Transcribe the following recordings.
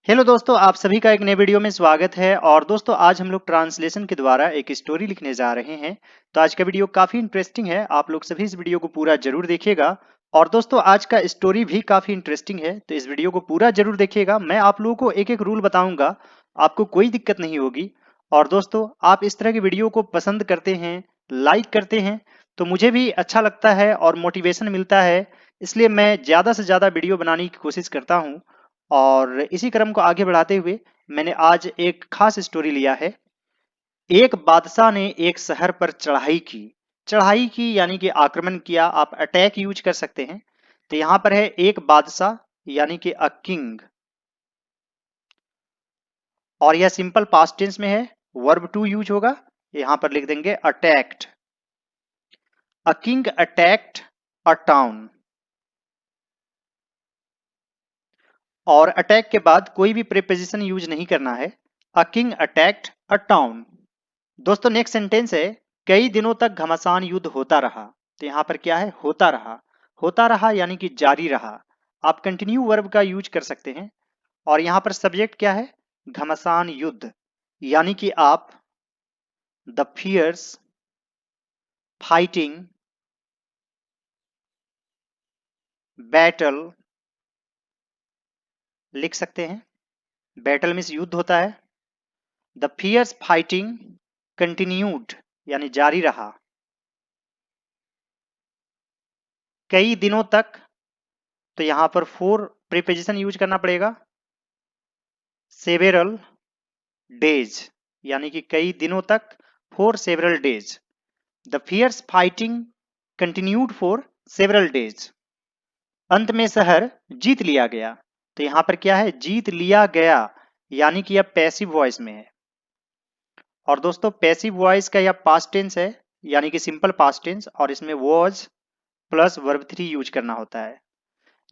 Hello दोस्तों, आप सभी का एक नए वीडियो में स्वागत है। और दोस्तों आज हम लोग ट्रांसलेशन के द्वारा एक स्टोरी लिखने जा रहे हैं। तो आज का वीडियो काफी इंटरेस्टिंग है, आप लोग सभी इस वीडियो को पूरा जरूर देखिएगा। और दोस्तों आज का स्टोरी भी काफी इंटरेस्टिंग है, तो इस वीडियो को पूरा जरूर देखिएगा। मैं आप लोगों को एक एक रूल बताऊंगा, आपको कोई दिक्कत नहीं होगी। और दोस्तों आप इस तरह की वीडियो को पसंद करते हैं, लाइक करते हैं, तो मुझे भी अच्छा लगता है और मोटिवेशन मिलता है। इसलिए मैं ज्यादा से ज्यादा वीडियो बनाने की कोशिश करता हूँ। और इसी क्रम को आगे बढ़ाते हुए मैंने आज एक खास स्टोरी लिया है। एक बादशाह ने एक शहर पर चढ़ाई की यानी कि आक्रमण किया। आप अटैक यूज कर सकते हैं। तो यहां पर है एक बादशाह यानी कि अ किंग, और यह सिंपल पास्ट टेंस में है। वर्ब टू यूज होगा, यहां पर लिख देंगे attacked. A king attacked a town. और अटैक के बाद कोई भी प्रीपोजिशन यूज नहीं करना है। A king attacked a town. दोस्तों नेक्स्ट सेंटेंस है, कई दिनों तक घमासान युद्ध होता रहा। तो यहां पर क्या है, होता रहा यानी कि जारी रहा। आप कंटिन्यू वर्ब का यूज कर सकते हैं। और यहां पर सब्जेक्ट क्या है, घमासान युद्ध, यानी कि आप द फियर्स फाइटिंग बैटल लिख सकते हैं। बैटल मीन्स युद्ध होता है। द फियर्स फाइटिंग कंटिन्यूड यानी जारी रहा कई दिनों तक। तो यहां पर फोर प्रीपोजिशन यूज करना पड़ेगा। सेवेरल डेज यानी कि कई दिनों तक, for several days. The fierce fighting continued for several days. अंत में शहर जीत लिया गया। तो यहां पर क्या है, जीत लिया गया, यानी कि यह पैसिव वॉइस में है। और दोस्तों पैसिव वॉइस का यह पास्ट टेंस है, यानी कि सिंपल पास्ट टेंस, और इसमें was plus verb three use करना होता है।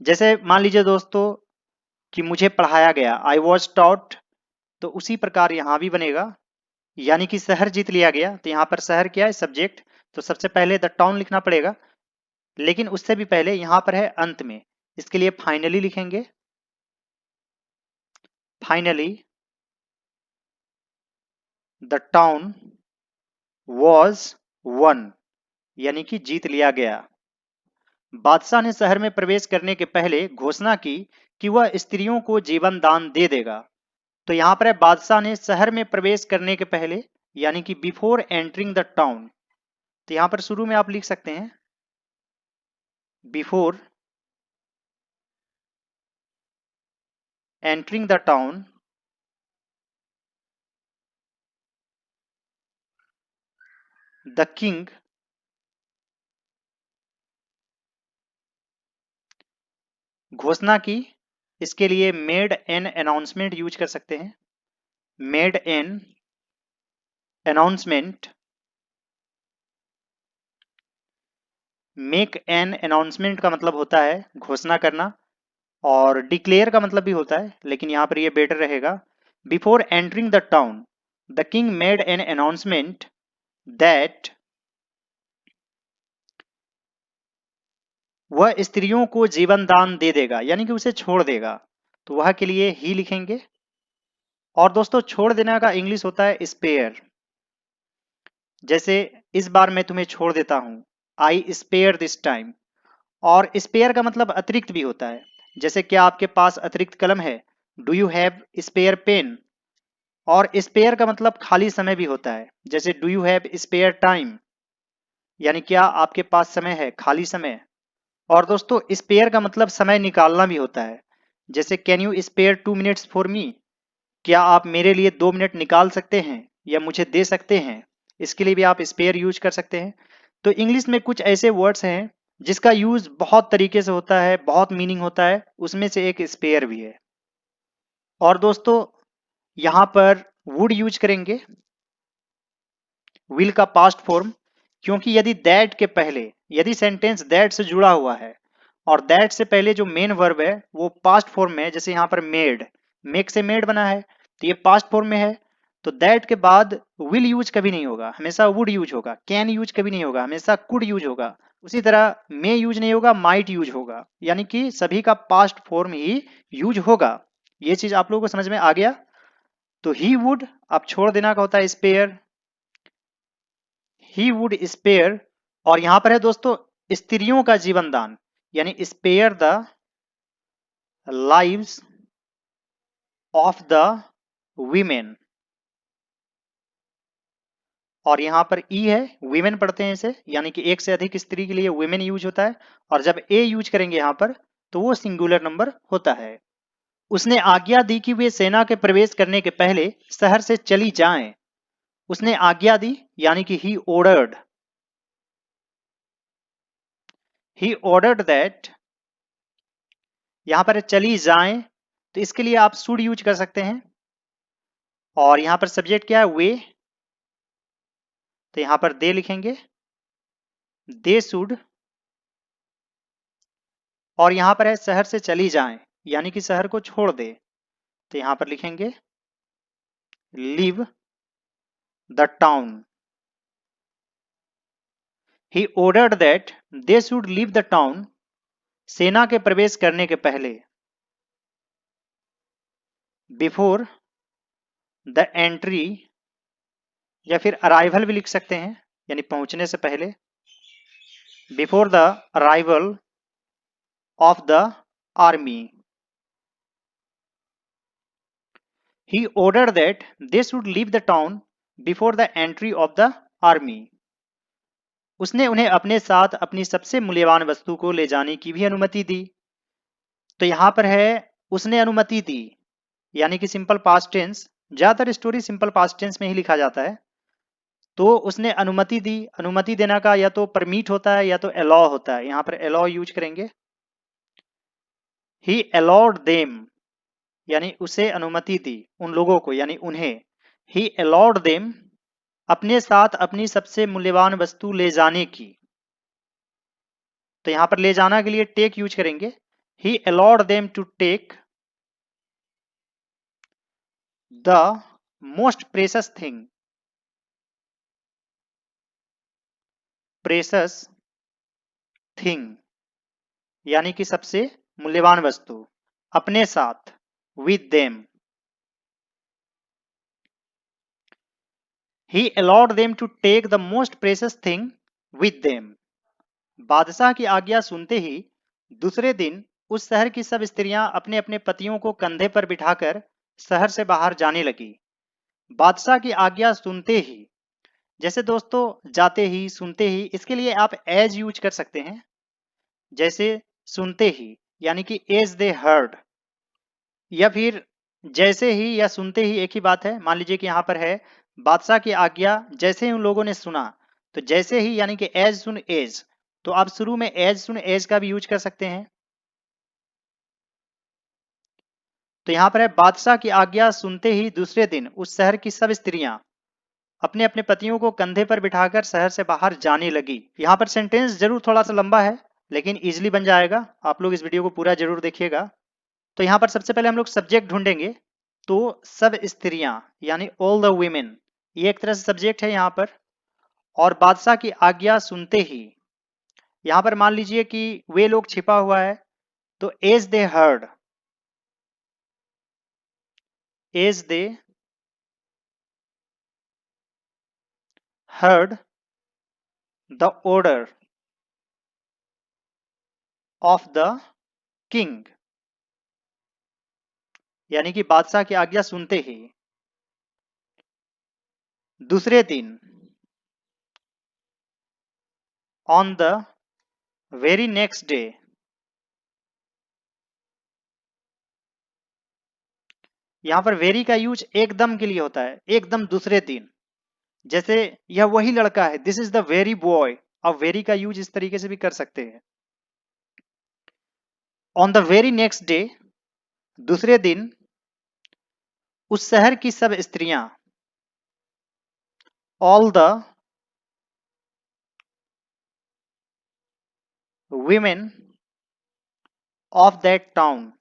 जैसे मान लीजिए दोस्तों कि मुझे पढ़ाया गया, आई वॉज टॉट, तो उसी प्रकार यहां भी बनेगा, यानी कि शहर जीत लिया गया। तो यहां पर शहर क्या है, सब्जेक्ट। तो सबसे पहले द टाउन लिखना पड़ेगा, लेकिन उससे भी पहले यहां पर है अंत में, इसके लिए फाइनली लिखेंगे। Finally the town was one, यानी कि जीत लिया गया। बादशाह ने शहर में प्रवेश करने के पहले घोषणा की कि वह स्त्रियों को जीवन दान दे देगा। तो यहां पर है, बादशाह ने शहर में प्रवेश करने के पहले, यानी कि बिफोर एंटरिंग द टाउन। तो यहां पर शुरू में आप लिख सकते हैं before entering the town the king घोषणा की। इसके लिए मेड एन अनाउंसमेंट यूज कर सकते हैं। Made an announcement. Make an announcement का मतलब होता है घोषणा करना, और डिक्लेयर का मतलब भी होता है, लेकिन यहां पर ये बेटर रहेगा। Before entering the town the king made an announcement that वह स्त्रियों को जीवन दान दे देगा, यानी कि उसे छोड़ देगा। तो वह के लिए ही लिखेंगे। और दोस्तों छोड़ देने का इंग्लिश होता है स्पेयर। जैसे इस बार मैं तुम्हें छोड़ देता हूं, आई स्पेयर दिस टाइम। और स्पेयर का मतलब अतिरिक्त भी होता है। जैसे क्या आपके पास अतिरिक्त कलम है, do you have spare pen. और स्पेयर का मतलब खाली समय भी होता है, जैसे do you have spare time, यानी क्या आपके पास समय है, खाली समय। और दोस्तों स्पेयर का मतलब समय निकालना भी होता है, जैसे can you spare 2 minutes for me, क्या आप मेरे लिए 2 मिनट निकाल सकते हैं या मुझे दे सकते हैं। इसके लिए भी आप स्पेयर यूज कर सकते हैं। तो इंग्लिश में कुछ ऐसे वर्ड्स हैं जिसका यूज बहुत तरीके से होता है, बहुत मीनिंग होता है, उसमें से एक स्पेयर भी है। और दोस्तों यहां पर वुड यूज करेंगे, विल का पास्ट फॉर्म, क्योंकि यदि दैट के पहले, यदि सेंटेंस दैट से जुड़ा हुआ है और दैट से पहले जो मेन वर्ब है वो पास्ट फॉर्म में है, जैसे यहां पर मेड, मेक से मेड बना है, तो ये पास्ट फॉर्म में है, तो दैट के बाद विल यूज कभी नहीं होगा, हमेशा वुड यूज होगा। कैन यूज कभी नहीं होगा, हमेशा कुड यूज होगा। उसी तरह मे यूज नहीं होगा, माइट यूज होगा, यानी कि सभी का पास्ट फॉर्म ही यूज होगा। ये चीज आप लोगों को समझ में आ गया। तो ही वुड आप छोड़ देना का होता है स्पेयर, ही वुड स्पेयर। और यहां पर है दोस्तों स्त्रियों का जीवन दान, यानी spare the lives of the women. और यहां पर ई है, वीमेन पढ़ते हैं इसे, यानी कि एक से अधिक स्त्री के लिए वीमेन यूज होता है। और जब ए यूज करेंगे यहां पर तो वो सिंगुलर नंबर होता है। उसने आज्ञा दी कि वे सेना के प्रवेश करने के पहले शहर से चली जाएं। उसने आज्ञा दी यानी कि ही ऑर्डर्ड दैट। यहां पर चली जाएं तो इसके लिए आप शुड यूज कर सकते हैं। और यहां पर सब्जेक्ट क्या है, वे, तो यहां पर दे लिखेंगे, दे शुड। और यहां पर है शहर से चली जाएं यानी कि शहर को छोड़ दे, तो यहां पर लिखेंगे leave the town. He ordered that they should leave the town, सेना के प्रवेश करने के पहले, बिफोर द एंट्री, या फिर अराइवल भी लिख सकते हैं, यानी पहुंचने से पहले, before the arrival of the army. He ordered that they should leave the town before the entry of the army. उसने उन्हें अपने साथ अपनी सबसे मूल्यवान वस्तु को ले जाने की भी अनुमति दी। तो यहां पर है उसने अनुमति दी, यानी कि सिंपल पास्ट टेंस, ज्यादातर स्टोरी सिंपल पास्ट टेंस में ही लिखा जाता है। तो उसने अनुमति दी, अनुमति देना का या तो परमिट होता है या तो अलाउ होता है, यहां पर अलाउ यूज करेंगे। ही अलाउड देम, यानी उसे अनुमति दी, उन लोगों को यानी उन्हें। ही अलाउड देम, अपने साथ अपनी सबसे मूल्यवान वस्तु ले जाने की। तो यहां पर ले जाना के लिए टेक यूज करेंगे। He allowed them to take the most precious thing, precious thing यानी कि सबसे मूल्यवान वस्तु, अपने साथ, with them. He allowed them to take the most precious thing with them. बादशाह की आज्ञा सुनते ही दूसरे दिन उस शहर की सब स्त्रियां अपने अपने पतियों को कंधे पर बिठाकर शहर से बाहर जाने लगी। बादशाह की आज्ञा सुनते ही, जैसे दोस्तों जाते ही, सुनते ही, इसके लिए आप एज यूज कर सकते हैं। जैसे सुनते ही यानी कि एज दे हर्ड, या फिर जैसे ही या सुनते ही एक ही बात है। मान लीजिए कि यहाँ पर है बादशाह की आज्ञा जैसे ही उन लोगों ने सुना, तो जैसे ही यानी कि एज सुन एज, तो आप शुरू में एज सुन एज का भी यूज कर सकते हैं। तो यहां पर है बादशाह की आज्ञा सुनते ही दूसरे दिन उस शहर की सब स्त्रियां अपने अपने पतियों को कंधे पर बिठाकर शहर से बाहर जाने लगी। यहां पर सेंटेंस जरूर थोड़ा सा लंबा है लेकिन इजीली बन जाएगा, आप लोग इस वीडियो को पूरा जरूर देखिएगा। तो यहां पर सबसे पहले हम लोग सब्जेक्ट ढूंढेंगे। तो सब स्त्रियां यानी ऑल द वीमेन, ये एक तरह से सब्जेक्ट है यहां पर। और बादशाह की आज्ञा सुनते ही, यहां पर मान लीजिए कि वे लोग छिपा हुआ है, तो as they heard, as they heard the order of the king, यानी कि बादशाह की आज्ञा सुनते ही दूसरे दिन, on the very next day, यहां पर वेरी का यूज एकदम के लिए होता है, एकदम दूसरे दिन। जैसे यह वही लड़का है, this is the very boy, अब वेरी का यूज इस तरीके से भी कर सकते हैं। On the very next day, दूसरे दिन उस शहर की सब स्त्रियां, all the women of that town.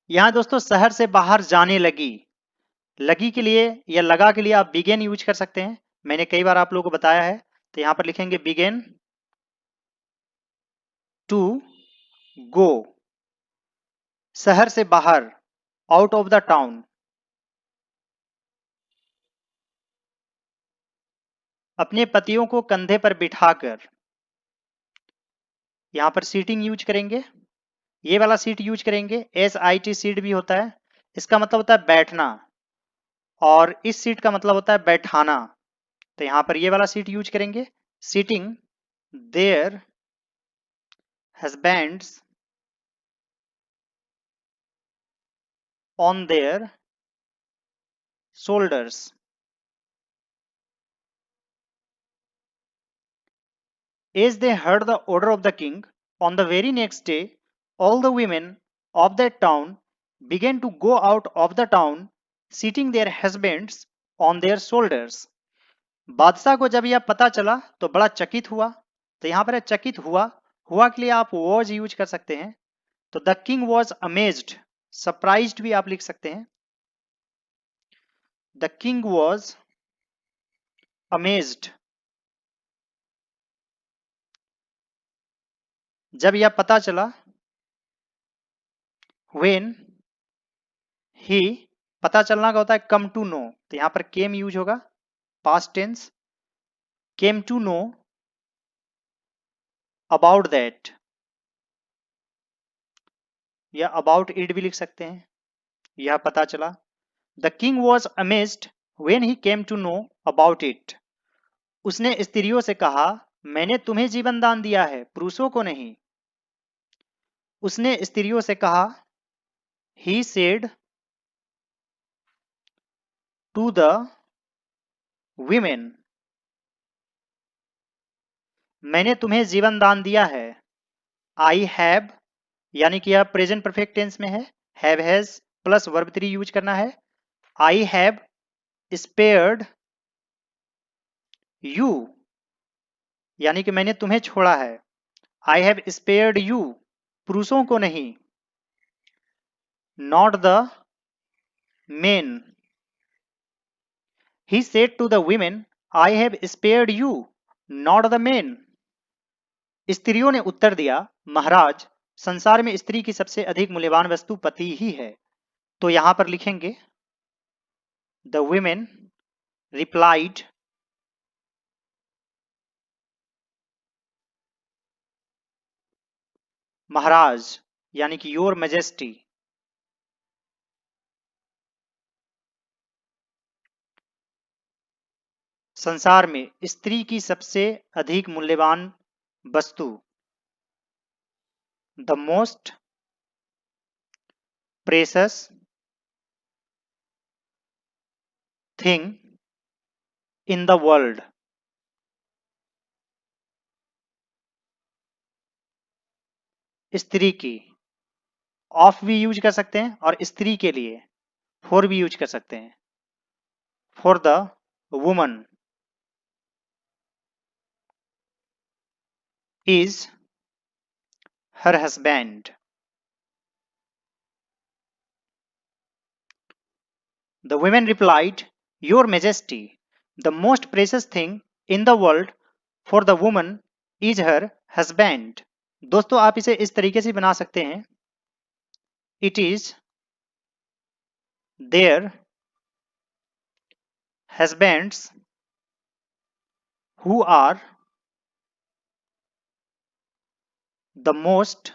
यहां दोस्तों शहर से बाहर जाने लगी, लगी के लिए या लगा के लिए आप बिगेन यूज कर सकते हैं, मैंने कई बार आप लोगों को बताया है। तो यहां पर लिखेंगे बिगेन टू गो, शहर से बाहर, आउट ऑफ द टाउन। अपने पतियों को कंधे पर बिठाकर, यहां पर सीटिंग यूज करेंगे, ये वाला सीट यूज करेंगे। SIT सीट भी होता है, इसका मतलब होता है बैठना, और इस सीट का मतलब होता है बैठाना। तो यहां पर ये वाला सीट यूज करेंगे। Seating their husbands on their shoulders. As they heard the order of the king, on the very next day, all the women of that town began to go out of the town, seating their husbands on their shoulders. बादशाह को जब यह पता चला तो बड़ा चकित हुआ। तो यहां पर है चकित हुआ, हुआ के लिए आप was यूज कर सकते हैं। तो the king was amazed, surprised भी आप लिख सकते हैं। द किंग वॉज अमेज्ड, जब यह पता चला। व्हेन ही, पता चलना का होता है कम टू नो, तो यहां पर केम यूज होगा, past tense. Came to know about that, या अबाउट इट भी लिख सकते हैं। यह पता चला। The king was amazed when he came to know about it. उसने स्त्रियों से कहा, मैंने तुम्हें जीवन दान दिया है, पुरुषों को नहीं। उसने स्त्रियों से कहा, he said to the women, मैंने तुम्हें जीवन दान दिया है। आई हैव, यानी कि यह प्रेजेंट परफेक्ट टेंस में है, have has plus verb 3 use करना है। आई हैव स्पेयर्ड यू, यानी कि मैंने तुम्हें छोड़ा है। आई हैव स्पेयर्ड यू, पुरुषों को नहीं। Not the men, he said to the women, I have spared you, not the men. स्त्रियों ने उत्तर दिया, महाराज, संसार में स्त्री की सबसे अधिक मूल्यवान वस्तु पति ही है। तो यहां पर लिखेंगे, द women replied, महाराज, यानी कि योर मैजेस्टी, संसार में स्त्री की सबसे अधिक मूल्यवान वस्तु, the most precious thing in the world. स्त्री की, ऑफ भी यूज कर सकते हैं, और स्त्री के लिए फॉर भी यूज कर सकते हैं। For the woman is her husband. The women replied, Your Majesty, the most precious thing in the world for the woman is her husband. दोस्तों आप इसे इस तरीके से बना सकते हैं, It is their husbands who are the most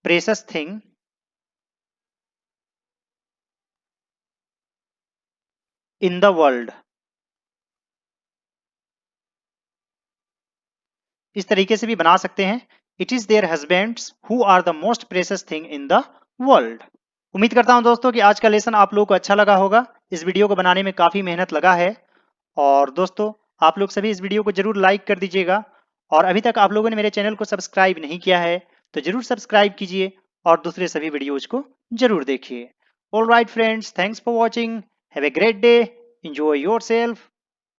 precious thing in the world. इस तरीके से भी बना सकते हैं, It is their husbands who are the most precious thing in the world. उम्मीद करता हूं दोस्तों कि आज का लेसन आप लोगों को अच्छा लगा होगा। इस वीडियो को बनाने में काफी मेहनत लगा है, और दोस्तों आप लोग सभी इस वीडियो को जरूर लाइक कर दीजिएगा, और अभी तक आप लोगों ने मेरे चैनल को सब्सक्राइब नहीं किया है तो जरूर सब्सक्राइब कीजिए, और दूसरे सभी वीडियोज को जरूर देखिए। All right friends, thanks for watching, have a great day, enjoy yourself.